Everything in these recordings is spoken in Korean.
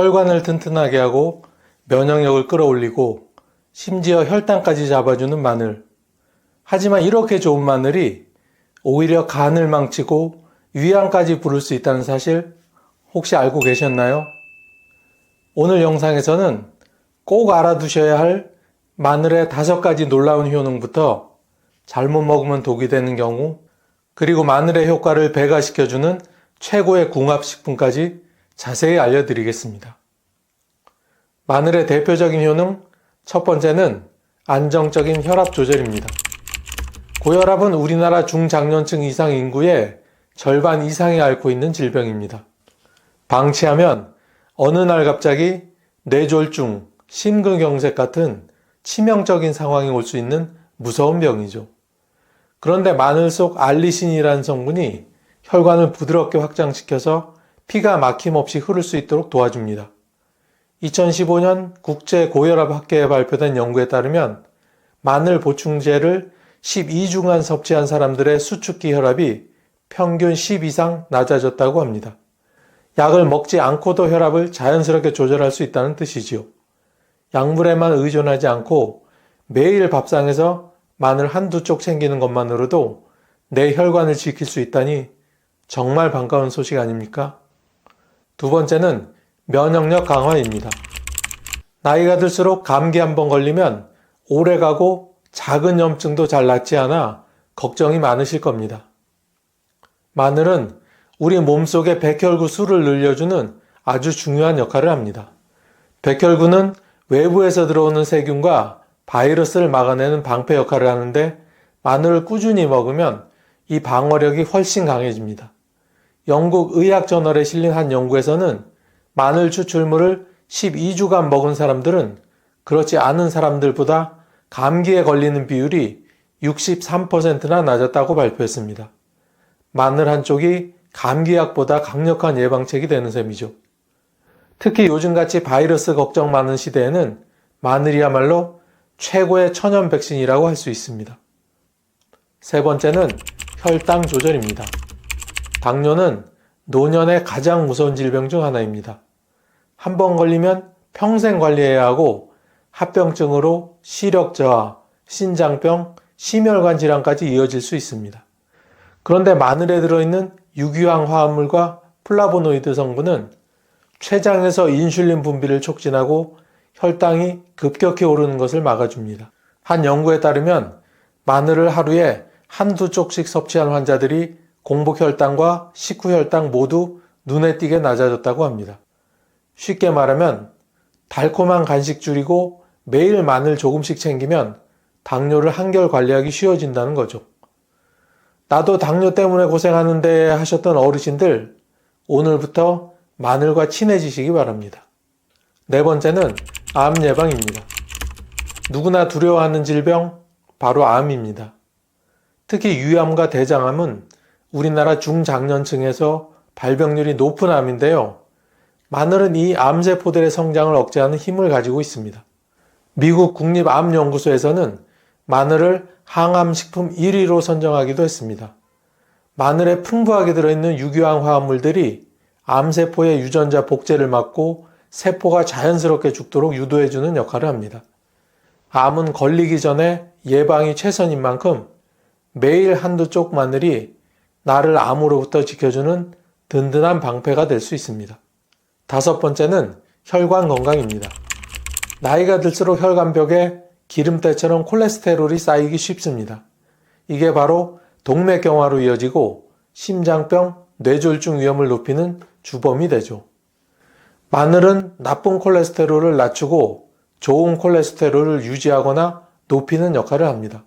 혈관을 튼튼하게 하고 면역력을 끌어올리고 심지어 혈당까지 잡아주는 마늘. 하지만 이렇게 좋은 마늘이 오히려 간을 망치고 위암까지 부를 수 있다는 사실 혹시 알고 계셨나요? 오늘 영상에서는 꼭 알아두셔야 할 마늘의 5가지 놀라운 효능부터 잘못 먹으면 독이 되는 경우, 그리고 마늘의 효과를 배가시켜주는 최고의 궁합식품까지 자세히 알려드리겠습니다. 마늘의 대표적인 효능, 첫 번째는 안정적인 혈압 조절입니다. 고혈압은 우리나라 중장년층 이상 인구의 절반 이상이 앓고 있는 질병입니다. 방치하면 어느 날 갑자기 뇌졸중, 심근경색 같은 치명적인 상황이 올 수 있는 무서운 병이죠. 그런데 마늘 속 알리신이라는 성분이 혈관을 부드럽게 확장시켜서 피가 막힘없이 흐를 수 있도록 도와줍니다. 2015년 국제고혈압학회에 발표된 연구에 따르면 마늘 보충제를 12주간 섭취한 사람들의 수축기 혈압이 평균 10 이상 낮아졌다고 합니다. 약을 먹지 않고도 혈압을 자연스럽게 조절할 수 있다는 뜻이지요. 약물에만 의존하지 않고 매일 밥상에서 마늘 한두 쪽 챙기는 것만으로도 내 혈관을 지킬 수 있다니 정말 반가운 소식 아닙니까? 두 번째는 면역력 강화입니다. 나이가 들수록 감기 한번 걸리면 오래가고 작은 염증도 잘 낫지 않아 걱정이 많으실 겁니다. 마늘은 우리 몸속의 백혈구 수를 늘려주는 아주 중요한 역할을 합니다. 백혈구는 외부에서 들어오는 세균과 바이러스를 막아내는 방패 역할을 하는데 마늘을 꾸준히 먹으면 이 방어력이 훨씬 강해집니다. 영국 의학저널에 실린 한 연구에서는 마늘 추출물을 12주간 먹은 사람들은 그렇지 않은 사람들보다 감기에 걸리는 비율이 63%나 낮았다고 발표했습니다. 마늘 한 쪽이 감기약보다 강력한 예방책이 되는 셈이죠. 특히 요즘같이 바이러스 걱정 많은 시대에는 마늘이야말로 최고의 천연 백신이라고 할 수 있습니다. 세 번째는 혈당 조절입니다. 당뇨는 노년의 가장 무서운 질병 중 하나입니다. 한 번 걸리면 평생 관리해야 하고 합병증으로 시력 저하, 신장병, 심혈관 질환까지 이어질 수 있습니다. 그런데 마늘에 들어있는 유기황 화합물과 플라보노이드 성분은 췌장에서 인슐린 분비를 촉진하고 혈당이 급격히 오르는 것을 막아줍니다. 한 연구에 따르면 마늘을 하루에 한두 쪽씩 섭취한 환자들이 공복혈당과 식후혈당 모두 눈에 띄게 낮아졌다고 합니다. 쉽게 말하면 달콤한 간식 줄이고 매일 마늘 조금씩 챙기면 당뇨를 한결 관리하기 쉬워진다는 거죠. 나도 당뇨 때문에 고생하는데 하셨던 어르신들, 오늘부터 마늘과 친해지시기 바랍니다. 네 번째는 암 예방입니다. 누구나 두려워하는 질병, 바로 암입니다. 특히 유암과 대장암은 우리나라 중장년층에서 발병률이 높은 암인데요. 마늘은 이 암세포들의 성장을 억제하는 힘을 가지고 있습니다. 미국 국립암연구소에서는 마늘을 항암식품 1위로 선정하기도 했습니다. 마늘에 풍부하게 들어있는 유기황 화합물들이 암세포의 유전자 복제를 막고 세포가 자연스럽게 죽도록 유도해주는 역할을 합니다. 암은 걸리기 전에 예방이 최선인 만큼 매일 한두 쪽 마늘이 나를 암으로부터 지켜주는 든든한 방패가 될 수 있습니다. 다섯 번째는 혈관 건강입니다. 나이가 들수록 혈관벽에 기름때처럼 콜레스테롤이 쌓이기 쉽습니다. 이게 바로 동맥경화로 이어지고 심장병, 뇌졸중 위험을 높이는 주범이 되죠. 마늘은 나쁜 콜레스테롤을 낮추고 좋은 콜레스테롤을 유지하거나 높이는 역할을 합니다.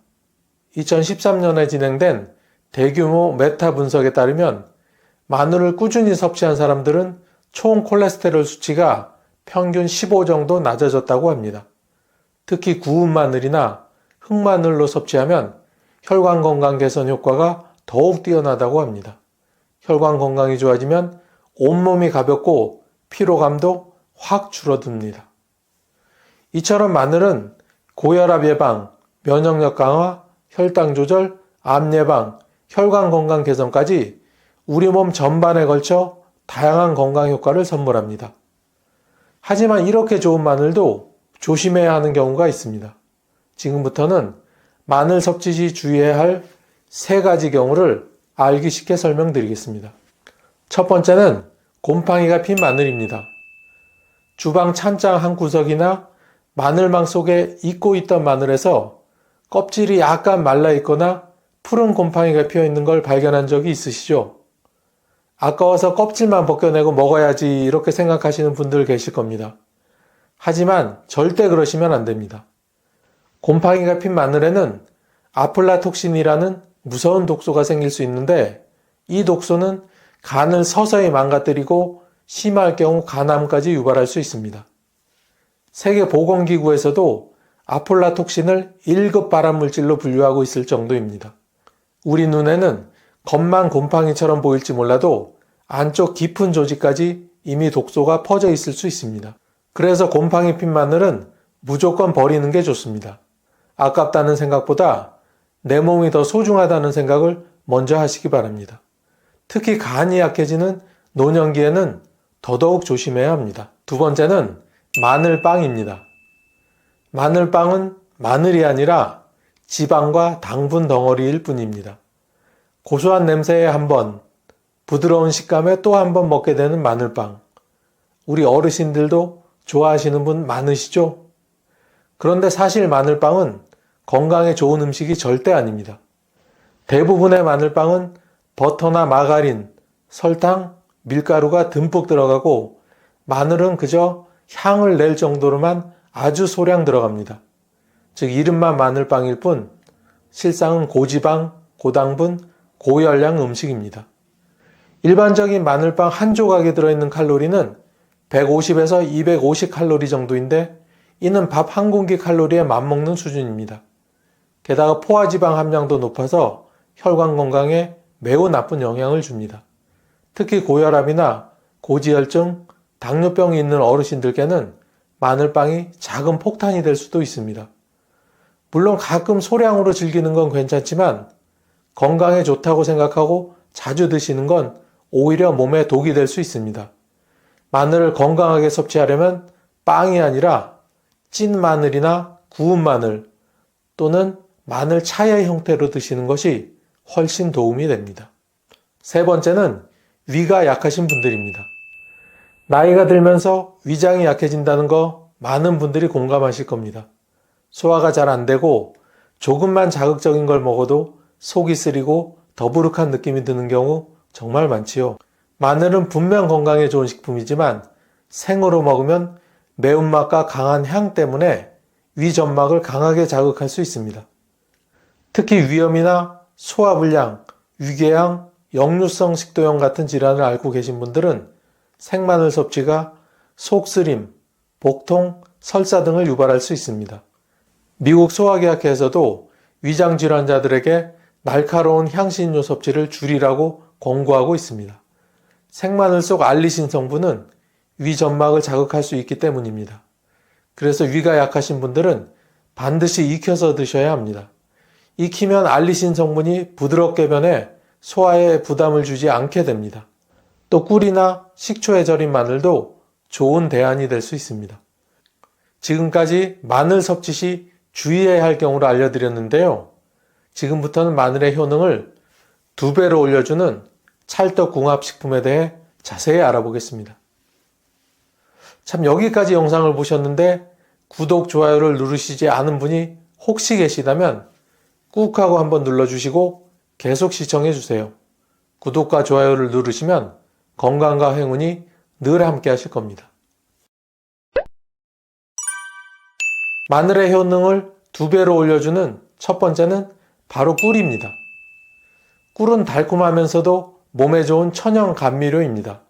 2013년에 진행된 대규모 메타 분석에 따르면 마늘을 꾸준히 섭취한 사람들은 총 콜레스테롤 수치가 평균 15 정도 낮아졌다고 합니다. 특히 구운 마늘이나 흑마늘로 섭취하면 혈관 건강 개선 효과가 더욱 뛰어나다고 합니다. 혈관 건강이 좋아지면 온몸이 가볍고 피로감도 확 줄어듭니다. 이처럼 마늘은 고혈압 예방, 면역력 강화, 혈당 조절, 암 예방, 혈관 건강 개선까지 우리 몸 전반에 걸쳐 다양한 건강 효과를 선물합니다. 하지만 이렇게 좋은 마늘도 조심해야 하는 경우가 있습니다. 지금부터는 마늘 섭취 시 주의해야 할 3가지 경우를 알기 쉽게 설명드리겠습니다. 첫 번째는 곰팡이가 핀 마늘입니다. 주방 찬장 한 구석이나 마늘망 속에 익고 있던 마늘에서 껍질이 약간 말라 있거나 푸른 곰팡이가 피어 있는 걸 발견한 적이 있으시죠? 아까워서 껍질만 벗겨내고 먹어야지 이렇게 생각하시는 분들 계실 겁니다. 하지만 절대 그러시면 안 됩니다. 곰팡이가 핀 마늘에는 아플라톡신이라는 무서운 독소가 생길 수 있는데 이 독소는 간을 서서히 망가뜨리고 심할 경우 간암까지 유발할 수 있습니다. 세계보건기구에서도 아플라톡신을 1급 발암물질로 분류하고 있을 정도입니다. 우리 눈에는 겉만 곰팡이처럼 보일지 몰라도 안쪽 깊은 조직까지 이미 독소가 퍼져 있을 수 있습니다. 그래서 곰팡이 핀 마늘은 무조건 버리는 게 좋습니다. 아깝다는 생각보다 내 몸이 더 소중하다는 생각을 먼저 하시기 바랍니다. 특히 간이 약해지는 노년기에는 더더욱 조심해야 합니다. 두 번째는 마늘빵입니다. 마늘빵은 마늘이 아니라 지방과 당분 덩어리일 뿐입니다. 고소한 냄새에 한 번, 부드러운 식감에 또 한 번 먹게 되는 마늘빵. 우리 어르신들도 좋아하시는 분 많으시죠? 그런데 사실 마늘빵은 건강에 좋은 음식이 절대 아닙니다. 대부분의 마늘빵은 버터나 마가린, 설탕, 밀가루가 듬뿍 들어가고 마늘은 그저 향을 낼 정도로만 아주 소량 들어갑니다. 즉 이름만 마늘빵일 뿐 실상은 고지방, 고당분, 고열량 음식입니다. 일반적인 마늘빵 한 조각에 들어있는 칼로리는 150에서 250 칼로리 정도인데 이는 밥 한 공기 칼로리에 맞먹는 수준입니다. 게다가 포화지방 함량도 높아서 혈관 건강에 매우 나쁜 영향을 줍니다. 특히 고혈압이나 고지혈증, 당뇨병이 있는 어르신들께는 마늘빵이 작은 폭탄이 될 수도 있습니다. 물론 가끔 소량으로 즐기는 건 괜찮지만 건강에 좋다고 생각하고 자주 드시는 건 오히려 몸에 독이 될 수 있습니다. 마늘을 건강하게 섭취하려면 빵이 아니라 찐 마늘이나 구운 마늘 또는 마늘 차의 형태로 드시는 것이 훨씬 도움이 됩니다. 세 번째는 위가 약하신 분들입니다. 나이가 들면서 위장이 약해진다는 거 많은 분들이 공감하실 겁니다. 소화가 잘 안 되고 조금만 자극적인 걸 먹어도 속이 쓰리고 더부룩한 느낌이 드는 경우 정말 많지요. 마늘은 분명 건강에 좋은 식품이지만 생으로 먹으면 매운맛과 강한 향 때문에 위 점막을 강하게 자극할 수 있습니다. 특히 위염이나 소화불량, 위궤양, 역류성 식도염 같은 질환을 앓고 계신 분들은 생마늘 섭취가 속쓰림, 복통, 설사 등을 유발할 수 있습니다. 미국 소화기학회에서도 위장 질환자들에게 날카로운 향신료 섭취를 줄이라고 권고하고 있습니다. 생마늘 속 알리신 성분은 위 점막을 자극할 수 있기 때문입니다. 그래서 위가 약하신 분들은 반드시 익혀서 드셔야 합니다. 익히면 알리신 성분이 부드럽게 변해 소화에 부담을 주지 않게 됩니다. 또 꿀이나 식초에 절인 마늘도 좋은 대안이 될 수 있습니다. 지금까지 마늘 섭취 시 주의해야 할 경우를 알려드렸는데요. 지금부터는 마늘의 효능을 2배로 올려주는 찰떡궁합식품에 대해 자세히 알아보겠습니다. 참 여기까지 영상을 보셨는데 구독, 좋아요를 누르시지 않은 분이 혹시 계시다면 꾹 하고 한번 눌러주시고 계속 시청해주세요. 구독과 좋아요를 누르시면 건강과 행운이 늘 함께 하실 겁니다. 마늘의 효능을 2배로 올려주는 첫 번째는 바로 꿀입니다. 꿀은 달콤하면서도 몸에 좋은 천연 감미료입니다.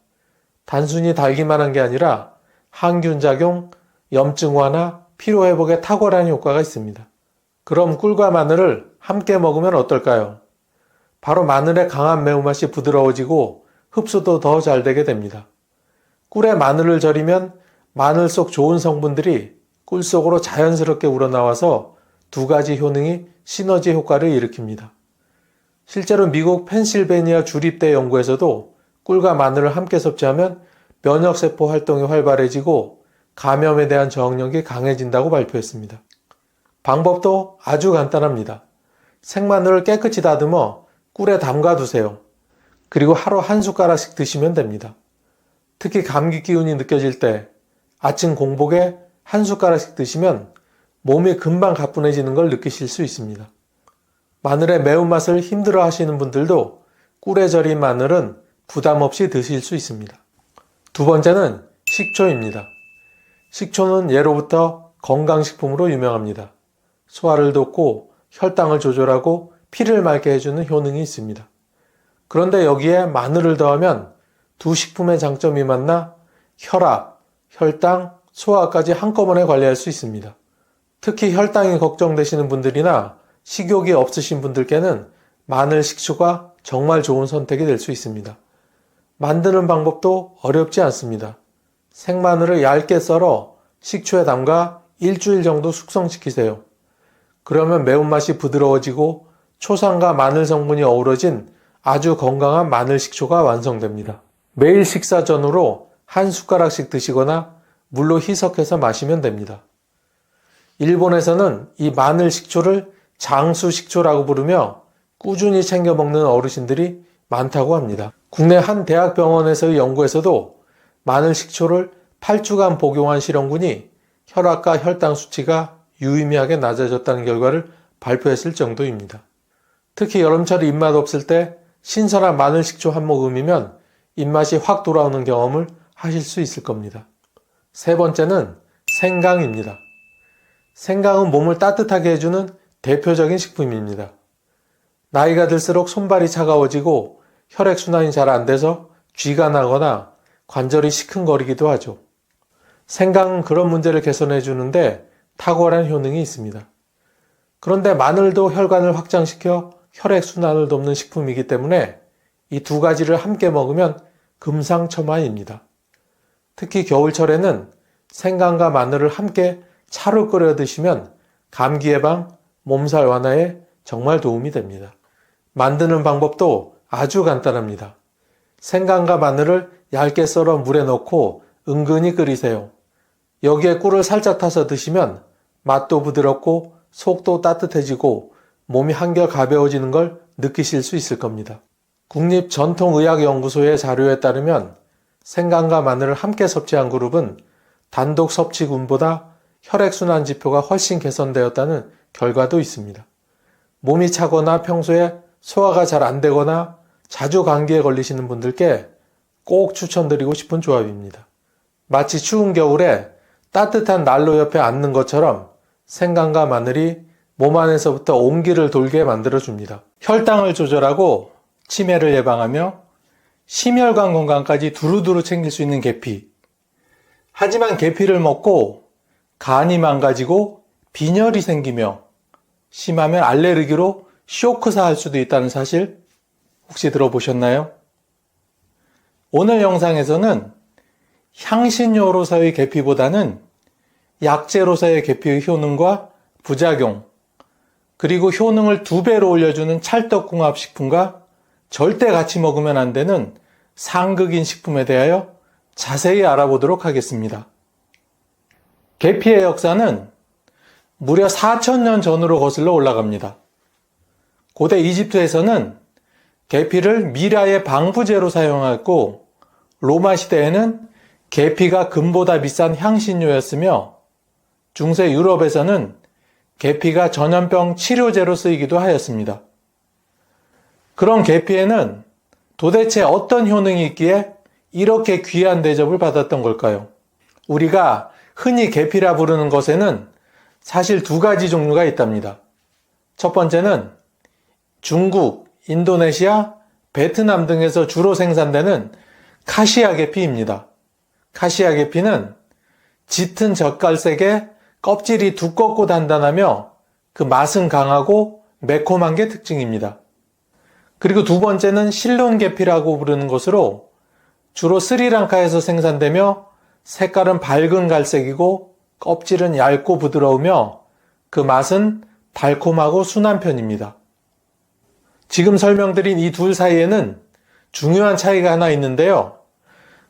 단순히 달기만 한 게 아니라 항균 작용, 염증 완화, 피로 회복에 탁월한 효과가 있습니다. 그럼 꿀과 마늘을 함께 먹으면 어떨까요? 바로 마늘의 강한 매운맛이 부드러워지고 흡수도 더 잘 되게 됩니다. 꿀에 마늘을 절이면 마늘 속 좋은 성분들이 꿀 속으로 자연스럽게 우러나와서 2가지 효능이 시너지 효과를 일으킵니다. 실제로 미국 펜실베니아 주립대 연구에서도 꿀과 마늘을 함께 섭취하면 면역세포 활동이 활발해지고 감염에 대한 저항력이 강해진다고 발표했습니다. 방법도 아주 간단합니다. 생마늘을 깨끗이 다듬어 꿀에 담가 두세요. 그리고 하루 한 숟가락씩 드시면 됩니다. 특히 감기 기운이 느껴질 때 아침 공복에 한 숟가락씩 드시면 몸이 금방 가뿐해지는 걸 느끼실 수 있습니다. 마늘의 매운맛을 힘들어 하시는 분들도 꿀에 절인 마늘은 부담 없이 드실 수 있습니다. 두 번째는 식초입니다. 식초는 예로부터 건강식품으로 유명합니다. 소화를 돕고 혈당을 조절하고 피를 맑게 해주는 효능이 있습니다. 그런데 여기에 마늘을 더하면 두 식품의 장점이 만나 혈압, 혈당, 소화까지 한꺼번에 관리할 수 있습니다. 특히 혈당이 걱정되시는 분들이나 식욕이 없으신 분들께는 마늘 식초가 정말 좋은 선택이 될 수 있습니다. 만드는 방법도 어렵지 않습니다. 생마늘을 얇게 썰어 식초에 담가 일주일 정도 숙성시키세요. 그러면 매운맛이 부드러워지고 초산과 마늘 성분이 어우러진 아주 건강한 마늘 식초가 완성됩니다. 매일 식사 전후로 한 숟가락씩 드시거나 물로 희석해서 마시면 됩니다. 일본에서는 이 마늘 식초를 장수 식초라고 부르며 꾸준히 챙겨 먹는 어르신들이 많다고 합니다. 국내 한 대학병원에서의 연구에서도 마늘 식초를 8주간 복용한 실험군이 혈압과 혈당 수치가 유의미하게 낮아졌다는 결과를 발표했을 정도입니다. 특히 여름철 입맛 없을 때 신선한 마늘 식초 한 모금이면 입맛이 확 돌아오는 경험을 하실 수 있을 겁니다. 세 번째는 생강입니다. 생강은 몸을 따뜻하게 해주는 대표적인 식품입니다. 나이가 들수록 손발이 차가워지고 혈액순환이 잘 안 돼서 쥐가 나거나 관절이 시큰거리기도 하죠. 생강은 그런 문제를 개선해 주는데 탁월한 효능이 있습니다. 그런데 마늘도 혈관을 확장시켜 혈액순환을 돕는 식품이기 때문에 이 두 가지를 함께 먹으면 금상첨화입니다. 특히 겨울철에는 생강과 마늘을 함께 차로 끓여 드시면 감기 예방, 몸살 완화에 정말 도움이 됩니다. 만드는 방법도 아주 간단합니다. 생강과 마늘을 얇게 썰어 물에 넣고 은근히 끓이세요. 여기에 꿀을 살짝 타서 드시면 맛도 부드럽고 속도 따뜻해지고 몸이 한결 가벼워지는 걸 느끼실 수 있을 겁니다. 국립전통의학연구소의 자료에 따르면 생강과 마늘을 함께 섭취한 그룹은 단독 섭취군보다 혈액순환 지표가 훨씬 개선되었다는 결과도 있습니다. 몸이 차거나 평소에 소화가 잘 안 되거나 자주 감기에 걸리시는 분들께 꼭 추천드리고 싶은 조합입니다. 마치 추운 겨울에 따뜻한 난로 옆에 앉는 것처럼 생강과 마늘이 몸 안에서부터 온기를 돌게 만들어줍니다. 혈당을 조절하고 치매를 예방하며 심혈관 건강까지 두루두루 챙길 수 있는 계피. 하지만 계피를 먹고 간이 망가지고 빈혈이 생기며 심하면 알레르기로 쇼크사할 수도 있다는 사실 혹시 들어보셨나요? 오늘 영상에서는 향신료로서의 계피보다는 약재로서의 계피의 효능과 부작용, 그리고 효능을 2배로 올려주는 찰떡궁합식품과 절대 같이 먹으면 안 되는 상극인 식품에 대하여 자세히 알아보도록 하겠습니다. 계피의 역사는 무려 4000년 전으로 거슬러 올라갑니다. 고대 이집트에서는 계피를 미라의 방부제로 사용했고 로마 시대에는 계피가 금보다 비싼 향신료였으며 중세 유럽에서는 계피가 전염병 치료제로 쓰이기도 하였습니다. 그런 계피에는 도대체 어떤 효능이 있기에 이렇게 귀한 대접을 받았던 걸까요? 우리가 흔히 계피라 부르는 것에는 사실 2가지 종류가 있답니다. 첫 번째는 중국, 인도네시아, 베트남 등에서 주로 생산되는 카시아 계피입니다. 카시아 계피는 짙은 젓갈색에 껍질이 두껍고 단단하며 그 맛은 강하고 매콤한 게 특징입니다. 그리고 두 번째는 실론 계피라고 부르는 것으로 주로 스리랑카에서 생산되며 색깔은 밝은 갈색이고 껍질은 얇고 부드러우며 그 맛은 달콤하고 순한 편입니다. 지금 설명드린 이 둘 사이에는 중요한 차이가 하나 있는데요.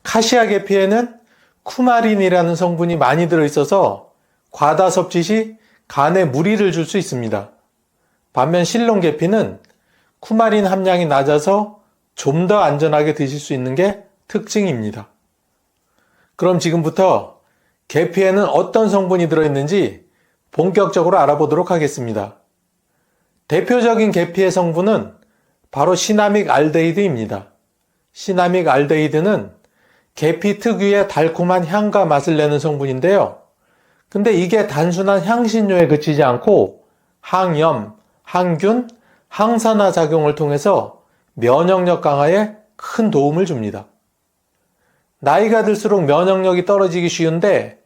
카시아 계피에는 쿠마린이라는 성분이 많이 들어있어서 과다 섭취 시 간에 무리를 줄 수 있습니다. 반면 실론 계피는 쿠마린 함량이 낮아서 좀 더 안전하게 드실 수 있는 게 특징입니다. 그럼 지금부터 계피에는 어떤 성분이 들어있는지 본격적으로 알아보도록 하겠습니다. 대표적인 계피의 성분은 바로 시나믹 알데히드입니다. 시나믹 알데히드는 계피 특유의 달콤한 향과 맛을 내는 성분인데요. 근데 이게 단순한 향신료에 그치지 않고 항염, 항균, 항산화 작용을 통해서 면역력 강화에 큰 도움을 줍니다. 나이가 들수록 면역력이 떨어지기 쉬운데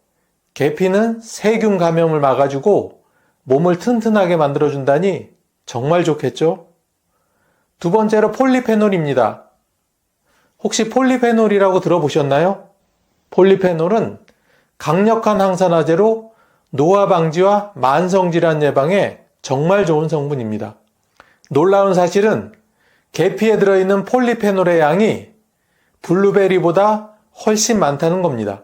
계피는 세균 감염을 막아주고 몸을 튼튼하게 만들어준다니 정말 좋겠죠? 두 번째로 폴리페놀입니다. 혹시 폴리페놀이라고 들어보셨나요? 폴리페놀은 강력한 항산화제로 노화 방지와 만성질환 예방에 정말 좋은 성분입니다. 놀라운 사실은 계피에 들어있는 폴리페놀의 양이 블루베리보다 훨씬 많다는 겁니다.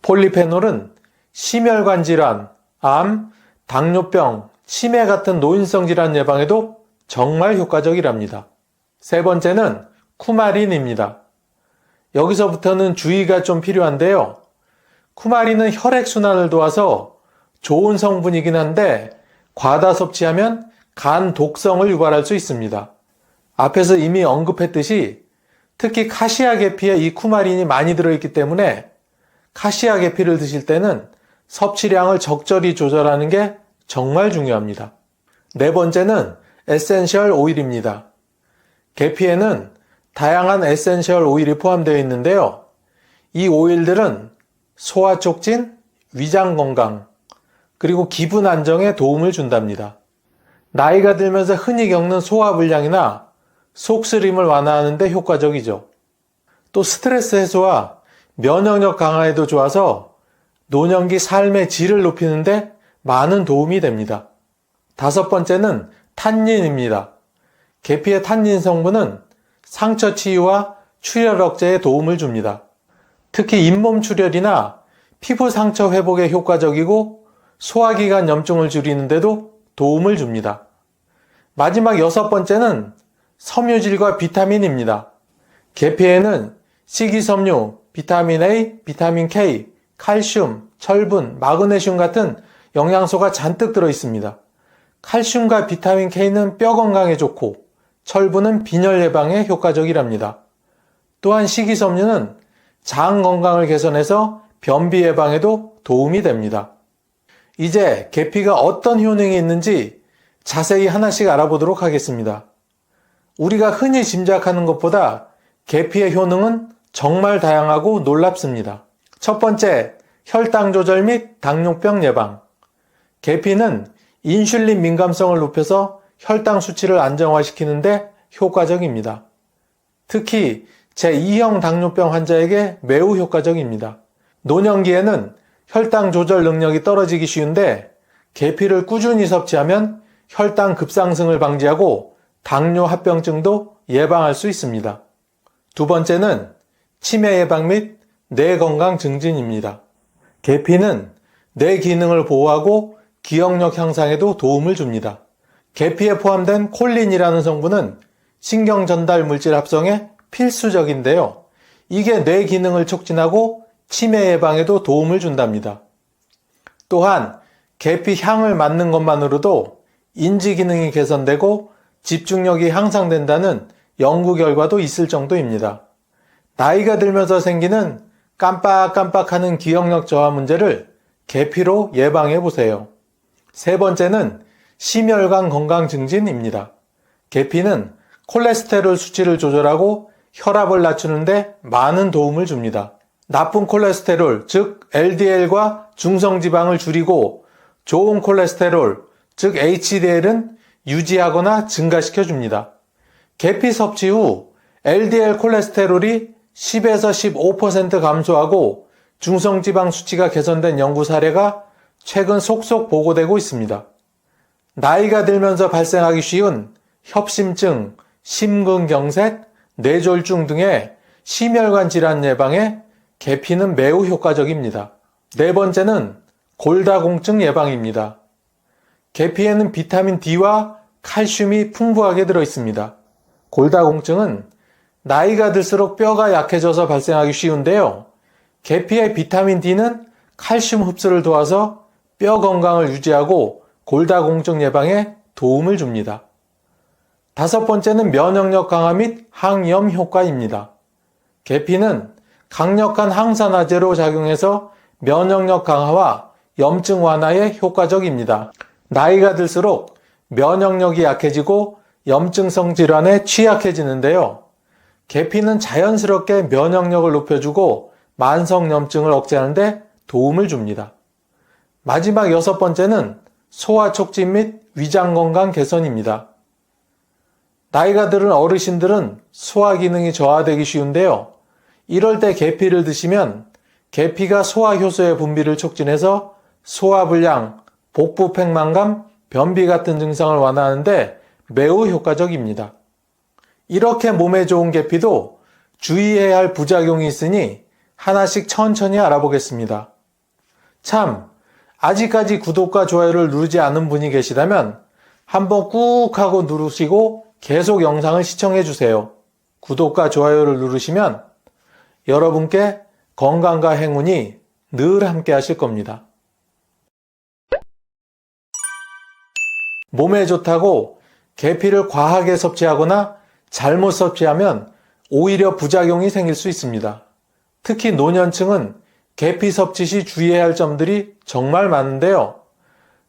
폴리페놀은 심혈관 질환, 암, 당뇨병, 치매 같은 노인성 질환 예방에도 정말 효과적이랍니다. 세 번째는 쿠마린입니다. 여기서부터는 주의가 좀 필요한데요. 쿠마린은 혈액순환을 도와서 좋은 성분이긴 한데 과다 섭취하면 간 독성을 유발할 수 있습니다. 앞에서 이미 언급했듯이 특히 카시아 계피에 이 쿠마린이 많이 들어있기 때문에 카시아 계피를 드실 때는 섭취량을 적절히 조절하는 게 정말 중요합니다. 네 번째는 에센셜 오일입니다. 계피에는 다양한 에센셜 오일이 포함되어 있는데요. 이 오일들은 소화 촉진, 위장 건강, 그리고 기분 안정에 도움을 준답니다. 나이가 들면서 흔히 겪는 소화불량이나 속쓰림을 완화하는 데 효과적이죠. 또 스트레스 해소와 면역력 강화에도 좋아서 노년기 삶의 질을 높이는 데 많은 도움이 됩니다. 다섯 번째는 탄닌입니다. 계피의 탄닌 성분은 상처 치유와 출혈 억제에 도움을 줍니다. 특히 잇몸 출혈이나 피부 상처 회복에 효과적이고 소화기관 염증을 줄이는 데도 도움을 줍니다. 마지막 여섯 번째는 섬유질과 비타민입니다. 계피에는 식이섬유, 비타민 A, 비타민 K, 칼슘, 철분, 마그네슘 같은 영양소가 잔뜩 들어 있습니다. 칼슘과 비타민 K는 뼈 건강에 좋고 철분은 빈혈 예방에 효과적이랍니다. 또한 식이섬유는 장 건강을 개선해서 변비 예방에도 도움이 됩니다. 이제 계피가 어떤 효능이 있는지 자세히 하나씩 알아보도록 하겠습니다. 우리가 흔히 짐작하는 것보다 계피의 효능은 정말 다양하고 놀랍습니다. 첫 번째, 혈당 조절 및 당뇨병 예방. 계피는 인슐린 민감성을 높여서 혈당 수치를 안정화시키는데 효과적입니다. 특히 제2형 당뇨병 환자에게 매우 효과적입니다. 노년기에는 혈당 조절 능력이 떨어지기 쉬운데 계피를 꾸준히 섭취하면 혈당 급상승을 방지하고 당뇨 합병증도 예방할 수 있습니다. 두 번째는 치매 예방 및 뇌 건강 증진입니다. 계피는 뇌 기능을 보호하고 기억력 향상에도 도움을 줍니다. 계피에 포함된 콜린이라는 성분은 신경 전달 물질 합성에 필수적인데요. 이게 뇌 기능을 촉진하고 치매 예방에도 도움을 준답니다. 또한 계피 향을 맡는 것만으로도 인지 기능이 개선되고 집중력이 향상된다는 연구 결과도 있을 정도입니다. 나이가 들면서 생기는 깜빡깜빡하는 기억력 저하 문제를 계피로 예방해 보세요. 세 번째는 심혈관 건강 증진입니다. 계피는 콜레스테롤 수치를 조절하고 혈압을 낮추는데 많은 도움을 줍니다. 나쁜 콜레스테롤, 즉 LDL과 중성지방을 줄이고 좋은 콜레스테롤, 즉 HDL은 유지하거나 증가시켜 줍니다. 계피 섭취 후 LDL 콜레스테롤이 10에서 15% 감소하고 중성지방 수치가 개선된 연구 사례가 최근 속속 보고되고 있습니다. 나이가 들면서 발생하기 쉬운 협심증, 심근경색, 뇌졸중 등의 심혈관 질환 예방에 계피는 매우 효과적입니다. 네 번째는 골다공증 예방입니다. 계피에는 비타민 D와 칼슘이 풍부하게 들어있습니다. 골다공증은 나이가 들수록 뼈가 약해져서 발생하기 쉬운데요. 계피의 비타민 D는 칼슘 흡수를 도와서 뼈 건강을 유지하고 골다공증 예방에 도움을 줍니다. 다섯 번째는 면역력 강화 및 항염 효과입니다. 계피는 강력한 항산화제로 작용해서 면역력 강화와 염증 완화에 효과적입니다. 나이가 들수록 면역력이 약해지고 염증성 질환에 취약해지는데요. 계피는 자연스럽게 면역력을 높여주고 만성 염증을 억제하는 데 도움을 줍니다. 마지막 여섯 번째는 소화 촉진 및 위장 건강 개선입니다. 나이가 들은 어르신들은 소화 기능이 저하되기 쉬운데요. 이럴 때 계피를 드시면 계피가 소화 효소의 분비를 촉진해서 소화불량, 복부 팽만감, 변비 같은 증상을 완화하는데 매우 효과적입니다. 이렇게 몸에 좋은 계피도 주의해야 할 부작용이 있으니 하나씩 천천히 알아보겠습니다. 참, 아직까지 구독과 좋아요를 누르지 않은 분이 계시다면 한번 꾹 하고 누르시고 계속 영상을 시청해 주세요. 구독과 좋아요를 누르시면 여러분께 건강과 행운이 늘 함께 하실 겁니다. 몸에 좋다고 계피를 과하게 섭취하거나 잘못 섭취하면 오히려 부작용이 생길 수 있습니다. 특히 노년층은 계피 섭취 시 주의해야 할 점들이 정말 많은데요.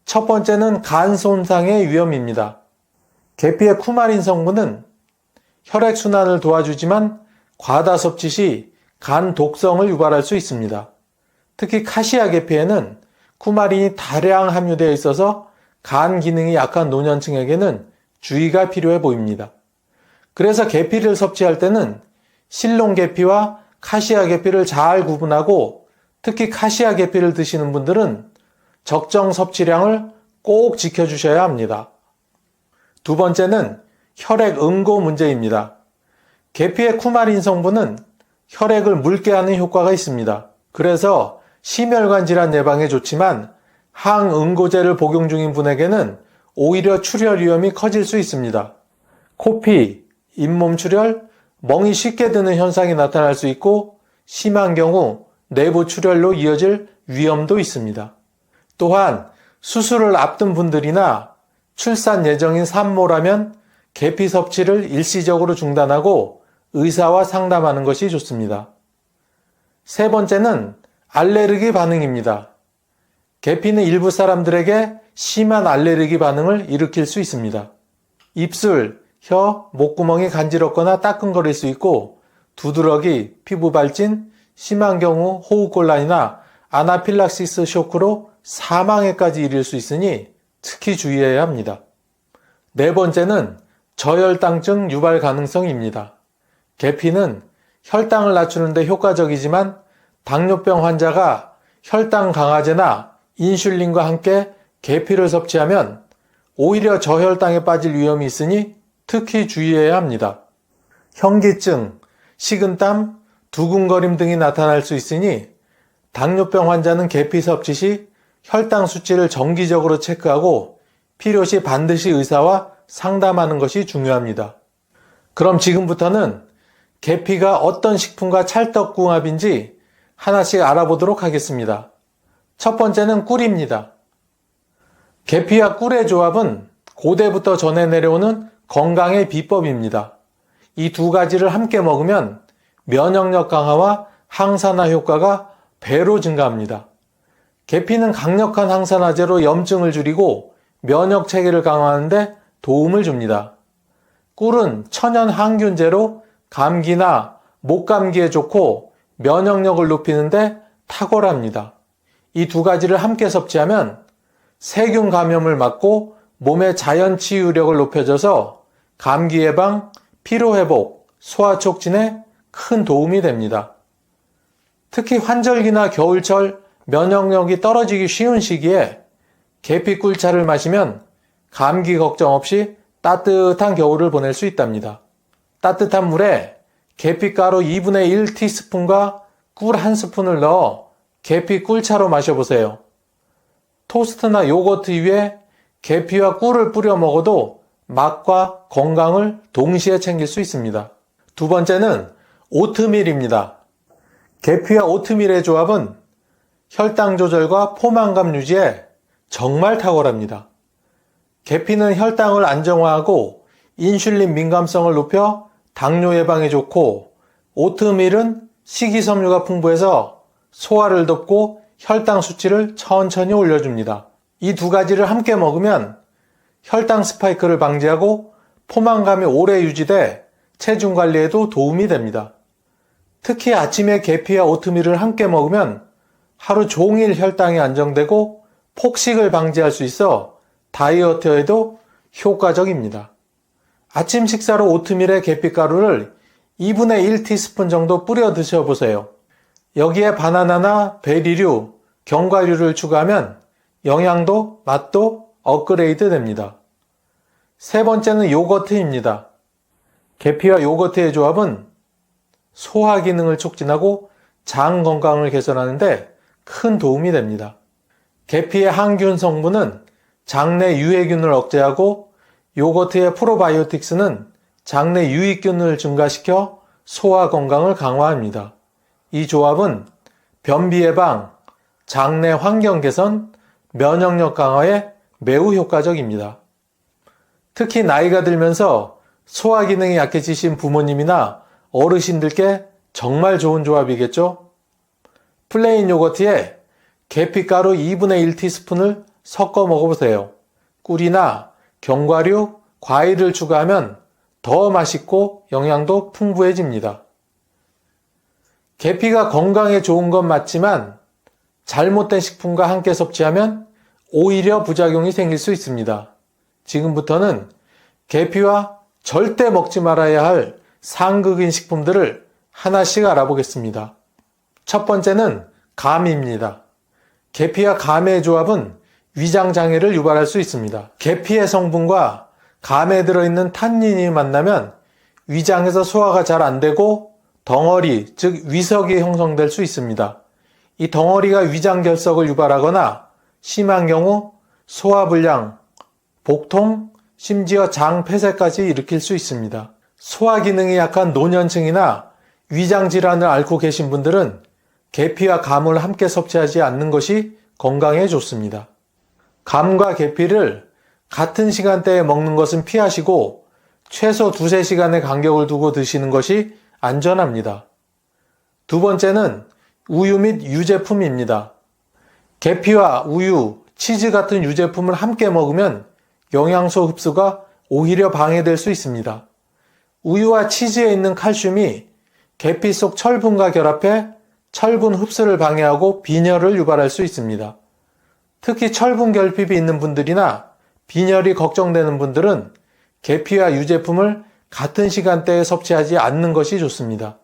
첫 번째는 간 손상의 위험입니다. 계피의 쿠마린 성분은 혈액순환을 도와주지만 과다 섭취 시 간 독성을 유발할 수 있습니다. 특히 카시아 계피에는 쿠마린이 다량 함유되어 있어서 간 기능이 약한 노년층에게는 주의가 필요해 보입니다. 그래서 계피를 섭취할 때는 실롱 계피와 카시아 계피를 잘 구분하고 특히 카시아 계피를 드시는 분들은 적정 섭취량을 꼭 지켜주셔야 합니다. 두 번째는 혈액 응고 문제입니다. 계피의 쿠마린 성분은 혈액을 묽게 하는 효과가 있습니다. 그래서 심혈관 질환 예방에 좋지만 항응고제를 복용 중인 분에게는 오히려 출혈 위험이 커질 수 있습니다. 코피, 잇몸 출혈, 멍이 쉽게 드는 현상이 나타날 수 있고 심한 경우 내부 출혈로 이어질 위험도 있습니다. 또한 수술을 앞둔 분들이나 출산 예정인 산모라면 계피 섭취를 일시적으로 중단하고 의사와 상담하는 것이 좋습니다. 세 번째는 알레르기 반응입니다. 계피는 일부 사람들에게 심한 알레르기 반응을 일으킬 수 있습니다. 입술, 혀, 목구멍이 간지럽거나 따끔거릴 수 있고 두드러기, 피부 발진, 심한 경우 호흡곤란이나 아나필락시스 쇼크로 사망에까지 이를 수 있으니 특히 주의해야 합니다. 네 번째는 저혈당증 유발 가능성입니다. 계피는 혈당을 낮추는 데 효과적이지만 당뇨병 환자가 혈당 강화제나 인슐린과 함께 계피를 섭취하면 오히려 저혈당에 빠질 위험이 있으니 특히 주의해야 합니다. 현기증, 식은땀, 두근거림 등이 나타날 수 있으니 당뇨병 환자는 계피 섭취 시 혈당 수치를 정기적으로 체크하고 필요시 반드시 의사와 상담하는 것이 중요합니다. 그럼 지금부터는 계피가 어떤 식품과 찰떡궁합인지 하나씩 알아보도록 하겠습니다. 첫 번째는 꿀입니다. 계피와 꿀의 조합은 고대부터 전해 내려오는 건강의 비법입니다. 이 두 가지를 함께 먹으면 면역력 강화와 항산화 효과가 배로 증가합니다. 계피는 강력한 항산화제로 염증을 줄이고 면역 체계를 강화하는데 도움을 줍니다. 꿀은 천연 항균제로 감기나 목감기에 좋고 면역력을 높이는데 탁월합니다. 이 두 가지를 함께 섭취하면 세균 감염을 막고 몸의 자연 치유력을 높여줘서 감기 예방, 피로 회복, 소화 촉진에 큰 도움이 됩니다. 특히 환절기나 겨울철 면역력이 떨어지기 쉬운 시기에 계피 꿀차를 마시면 감기 걱정 없이 따뜻한 겨울을 보낼 수 있답니다. 따뜻한 물에 계피가루 2분의 1 티스푼과 꿀 한 스푼을 넣어 계피 꿀차로 마셔보세요. 토스트나 요거트 위에 계피와 꿀을 뿌려 먹어도 맛과 건강을 동시에 챙길 수 있습니다. 두 번째는 오트밀입니다. 계피와 오트밀의 조합은 혈당 조절과 포만감 유지에 정말 탁월합니다. 계피는 혈당을 안정화하고 인슐린 민감성을 높여 당뇨 예방에 좋고, 오트밀은 식이섬유가 풍부해서 소화를 돕고 혈당 수치를 천천히 올려줍니다. 이 두 가지를 함께 먹으면 혈당 스파이크를 방지하고 포만감이 오래 유지돼 체중 관리에도 도움이 됩니다. 특히 아침에 계피와 오트밀을 함께 먹으면 하루 종일 혈당이 안정되고 폭식을 방지할 수 있어 다이어트에도 효과적입니다. 아침 식사로 오트밀에 계피가루를 2분의 1티스푼 정도 뿌려 드셔보세요. 여기에 바나나나 베리류, 견과류를 추가하면 영양도, 맛도 업그레이드 됩니다. 세 번째는 요거트입니다. 계피와 요거트의 조합은 소화 기능을 촉진하고 장 건강을 개선하는데 큰 도움이 됩니다. 계피의 항균 성분은 장내 유해균을 억제하고, 요거트의 프로바이오틱스는 장내 유익균을 증가시켜 소화 건강을 강화합니다. 이 조합은 변비 예방, 장내 환경 개선, 면역력 강화에 매우 효과적입니다. 특히 나이가 들면서 소화 기능이 약해지신 부모님이나 어르신들께 정말 좋은 조합이겠죠? 플레인 요거트에 계피가루 2분의 1티스푼을 섞어 먹어보세요. 꿀이나 견과류, 과일을 추가하면 더 맛있고 영양도 풍부해집니다. 계피가 건강에 좋은 건 맞지만 잘못된 식품과 함께 섭취하면 오히려 부작용이 생길 수 있습니다. 지금부터는 계피와 절대 먹지 말아야 할 상극인 식품들을 하나씩 알아보겠습니다. 첫 번째는 감입니다. 계피와 감의 조합은 위장장애를 유발할 수 있습니다. 계피의 성분과 감에 들어있는 탄닌이 만나면 위장에서 소화가 잘 안되고 덩어리, 즉 위석이 형성될 수 있습니다. 이 덩어리가 위장 결석을 유발하거나 심한 경우 소화불량, 복통, 심지어 장 폐쇄까지 일으킬 수 있습니다. 소화 기능이 약한 노년층이나 위장 질환을 앓고 계신 분들은 계피와 감을 함께 섭취하지 않는 것이 건강에 좋습니다. 감과 계피를 같은 시간대에 먹는 것은 피하시고 최소 2-3시간의 간격을 두고 드시는 것이 안전합니다. 두 번째는 우유 및 유제품입니다. 계피와 우유, 치즈 같은 유제품을 함께 먹으면 영양소 흡수가 오히려 방해될 수 있습니다. 우유와 치즈에 있는 칼슘이 계피 속 철분과 결합해 철분 흡수를 방해하고 빈혈을 유발할 수 있습니다. 특히 철분 결핍이 있는 분들이나 빈혈이 걱정되는 분들은 계피와 유제품을 같은 시간대에 섭취하지 않는 것이 좋습니다.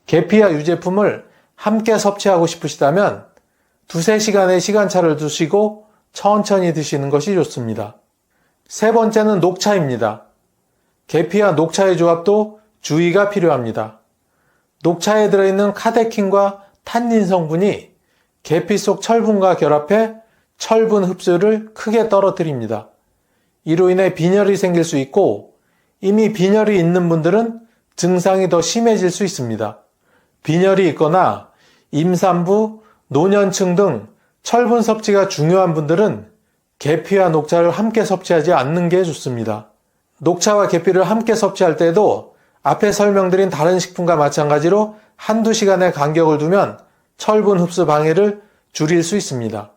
계피와 유제품을 함께 섭취하고 싶으시다면 2-3시간의 시간차를 두시고 천천히 드시는 것이 좋습니다. 세 번째는 녹차입니다. 계피와 녹차의 조합도 주의가 필요합니다. 녹차에 들어있는 카테킨과 탄닌 성분이 계피 속 철분과 결합해 철분 흡수를 크게 떨어뜨립니다. 이로 인해 빈혈이 생길 수 있고 이미 빈혈이 있는 분들은 증상이 더 심해질 수 있습니다. 빈혈이 있거나 임산부, 노년층 등 철분 섭취가 중요한 분들은 계피와 녹차를 함께 섭취하지 않는 게 좋습니다. 녹차와 계피를 함께 섭취할 때에도 앞에 설명드린 다른 식품과 마찬가지로 1-2시간의 간격을 두면 철분 흡수 방해를 줄일 수 있습니다.